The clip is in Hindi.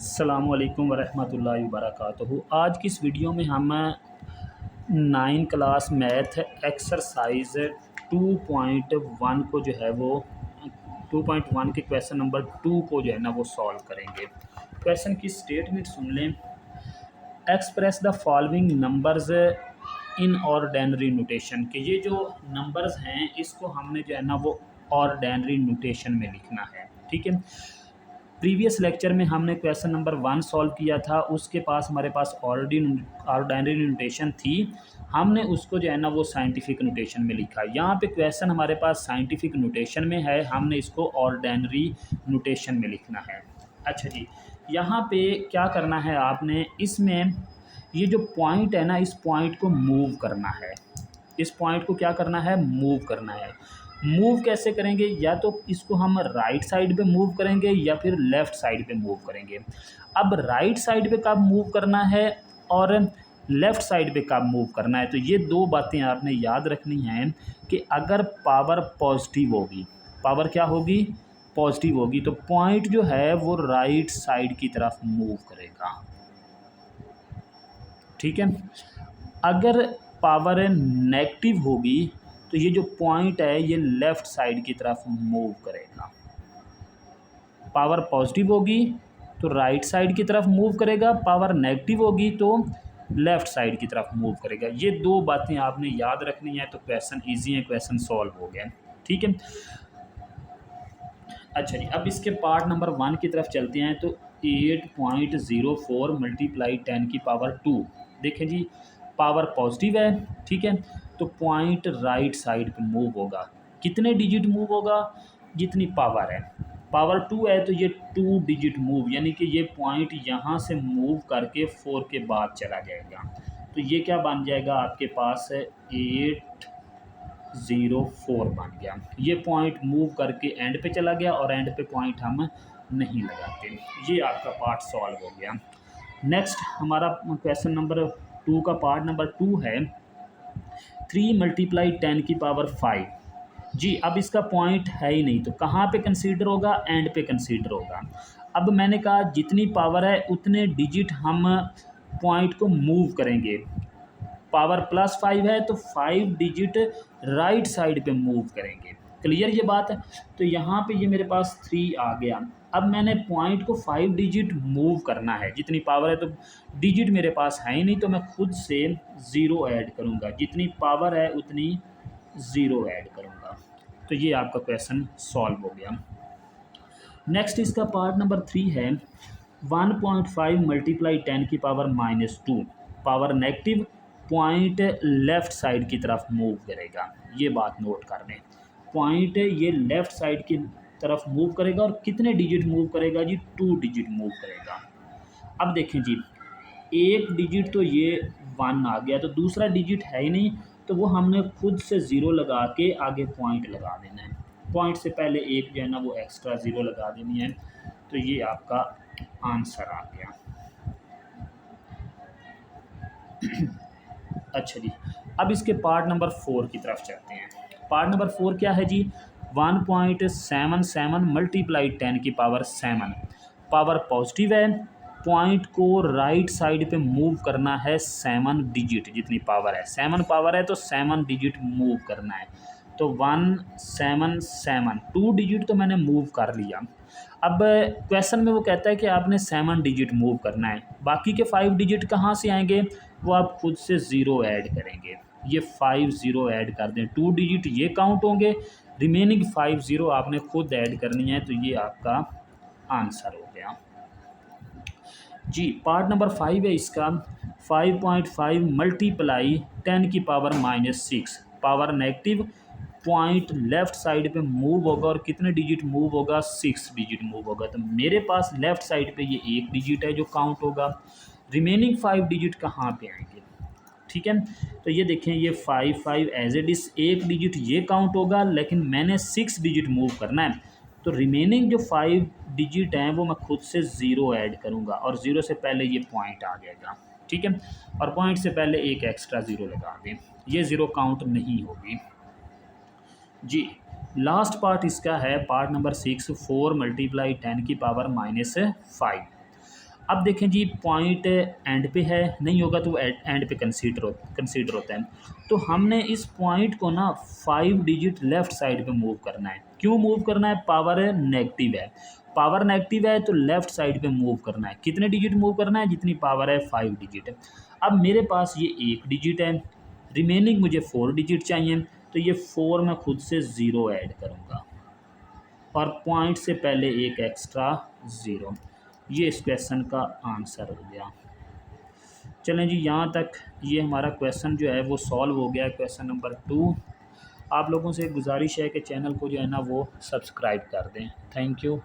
अस्सलामुअलैकुम वरहमतुल्लाहि वबरकातुहू। आज की इस वीडियो में हम 9 क्लास मैथ एक्सरसाइज 2.1 को जो है वो 2.1 के क्वेश्चन नंबर 2 को जो है ना वो सॉल्व करेंगे। क्वेश्चन की स्टेटमेंट सुन लें। Express the following numbers in ordinary notation के ये जो नंबर्स हैं इसको हमने जो है ना वो ऑर्डिनरी नोटेशन में लिखना है। ठीक है। प्रीवियस लेक्चर में हमने क्वेश्चन नंबर 1 सॉल्व किया था, उसके पास हमारे पास ऑर्डिनरी नोटेशन थी, हमने उसको जो है ना वो साइंटिफिक नोटेशन में लिखा। यहाँ पे क्वेश्चन हमारे पास साइंटिफिक नोटेशन में है, हमने इसको ऑर्डिनरी नोटेशन में लिखना है। अच्छा जी, यहाँ पे क्या करना है आपने, इसमें ये जो पॉइंट है ना इस पॉइंट को मूव करना है। इस पॉइंट को क्या करना है, मूव करना है। मूव कैसे करेंगे, या तो इसको हम राइट साइड पे मूव करेंगे या फिर लेफ़्ट साइड पे मूव करेंगे। अब राइट साइड पे कब मूव करना है और लेफ़्ट साइड पे कब मूव करना है, तो ये दो बातें आपने याद रखनी हैं कि अगर पावर पॉजिटिव होगी, पावर क्या होगी, पॉजिटिव होगी, तो पॉइंट जो है वो राइट साइड की तरफ मूव करेगा। ठीक है। अगर पावर नेगेटिव होगी तो ये जो पॉइंट है ये लेफ़्ट साइड की तरफ मूव करेगा। पावर पॉजिटिव होगी तो राइट साइड की तरफ मूव करेगा, पावर नेगेटिव होगी तो लेफ़्ट साइड की तरफ मूव करेगा। ये दो बातें आपने याद रखनी है, तो क्वेश्चन ईजी है, क्वेश्चन सॉल्व हो गया। ठीक है। अच्छा जी, अब इसके पार्ट नंबर 1 की तरफ चलते हैं। तो 8.04 मल्टीप्लाई 10 की पावर 2। देखें जी, पावर पॉजिटिव है, ठीक है, तो पॉइंट राइट साइड पे मूव होगा। कितने डिजिट मूव होगा, जितनी पावर है। पावर 2 है तो ये 2 डिजिट मूव, यानी कि ये पॉइंट यहाँ से मूव करके 4 के बाद चला जाएगा। तो ये क्या बन जाएगा आपके पास है 804 बन गया। ये पॉइंट मूव करके एंड पे चला गया और एंड पे पॉइंट हम नहीं लगाते। ये आपका पार्ट सॉल्व हो गया। नेक्स्ट हमारा क्वेश्चन नंबर 2 का पार्ट नंबर 2 है 3 मल्टीप्लाई 10 की पावर 5। जी, अब इसका पॉइंट है ही नहीं, तो कहाँ पे कंसीडर होगा, एंड पे कंसीडर होगा। अब मैंने कहा जितनी पावर है उतने डिजिट हम पॉइंट को मूव करेंगे। पावर +5 है तो 5 डिजिट राइट साइड पे मूव करेंगे। क्लियर ये बात है। तो यहाँ पे ये मेरे पास 3 आ गया। अब मैंने पॉइंट को 5 डिजिट मूव करना है, जितनी पावर है, तो डिजिट मेरे पास है ही नहीं, तो मैं खुद से 0 ऐड करूँगा। जितनी पावर है उतनी 0 ऐड करूँगा। तो ये आपका क्वेश्चन सॉल्व हो गया। नेक्स्ट इसका पार्ट नंबर 3 है 1.5 मल्टीप्लाई 10 की power -2। Power negative, point left side की तरफ मूव करेगा। ये बात नोट कर लें, पॉइंट ये लेफ़्ट साइड की तरफ मूव करेगा। और कितने डिजिट मूव करेगा जी, 2 डिजिट मूव करेगा। अब देखें जी, एक डिजिट तो ये 1 आ गया, तो दूसरा डिजिट है ही नहीं, तो वो हमने खुद से 0 लगा के आगे पॉइंट लगा देना है। पॉइंट से पहले एक जो है ना वो एक्स्ट्रा 0 लगा देनी है। तो ये आपका आंसर आ गया। अच्छा जी, अब इसके पार्ट नंबर 4 की तरफ चलते हैं। पार्ट नंबर 4 क्या है जी, 1.77 मल्टीप्लाई 10 की पावर 7। पावर पॉजिटिव है, पॉइंट को राइट साइड पे मूव करना है 7 डिजिट। जितनी पावर है, 7 पावर है तो 7 डिजिट मूव करना है। तो 177, 2 डिजिट तो मैंने मूव कर लिया। अब क्वेश्चन में वो कहता है कि आपने 7 डिजिट मूव करना है, बाकी के 5 डिजिट कहाँ से आएंगे, वो आप खुद से 0 ऐड करेंगे। ये 5 0 ऐड कर दें, 2 डिजिट ये काउंट होंगे, रिमेनिंग 5 0 आपने खुद ऐड करनी है। तो ये आपका आंसर हो गया जी। पार्ट नंबर 5 है इसका 5.5 मल्टीप्लाई 10 की power -6। Power negative, point left side पे मूव होगा और कितने डिजिट मूव होगा, 6 डिजिट मूव होगा। तो मेरे पास लेफ़्ट साइड पे ये 1 डिजिट है जो काउंट होगा। रिमेनिंग 5 डिजिट कहाँ पे आएंगे, ठीक है। तो ये देखें, ये 5 एज इट इज़, 1 डिजिट ये काउंट होगा, लेकिन मैंने 6 डिजिट मूव करना है। तो रिमेनिंग जो 5 डिजिट हैं वो मैं खुद से 0 ऐड करूँगा, और 0 से पहले ये पॉइंट आ जाएगा, ठीक है। और पॉइंट से पहले एक एक्स्ट्रा 0 लगा दें, ये 0 काउंट नहीं होगी जी। लास्ट पार्ट इसका है पार्ट नंबर 6 4 मल्टीप्लाई 10 की पावर -5। अब देखें जी पॉइंट एंड पे है, नहीं होगा तो एंड पे कंसीडर होता है। तो हमने इस पॉइंट को ना 5 डिजिट लेफ़्ट साइड पे मूव करना है। क्यों मूव करना है? पावर नेगेटिव है, पावर नेगेटिव है तो लेफ़्ट साइड पे मूव करना है। कितने डिजिट मूव करना है? जितनी पावर है 5 डिजिट। अब मेरे पास ये 1 डिजिट है, रिमेनिंग मुझे 4 डिजिट चाहिए, तो ये 4 मैं खुद से ज़ीरो ऐड करूँगा और पॉइंट से पहले एक एक्स्ट्रा ज़ीरो। ये इस क्वेश्चन का आंसर हो गया। चलें जी, यहाँ तक ये हमारा क्वेश्चन जो है वो सॉल्व हो गया, क्वेश्चन नंबर 2। आप लोगों से गुजारिश है कि चैनल को जो है ना वो सब्सक्राइब कर दें। Thank you.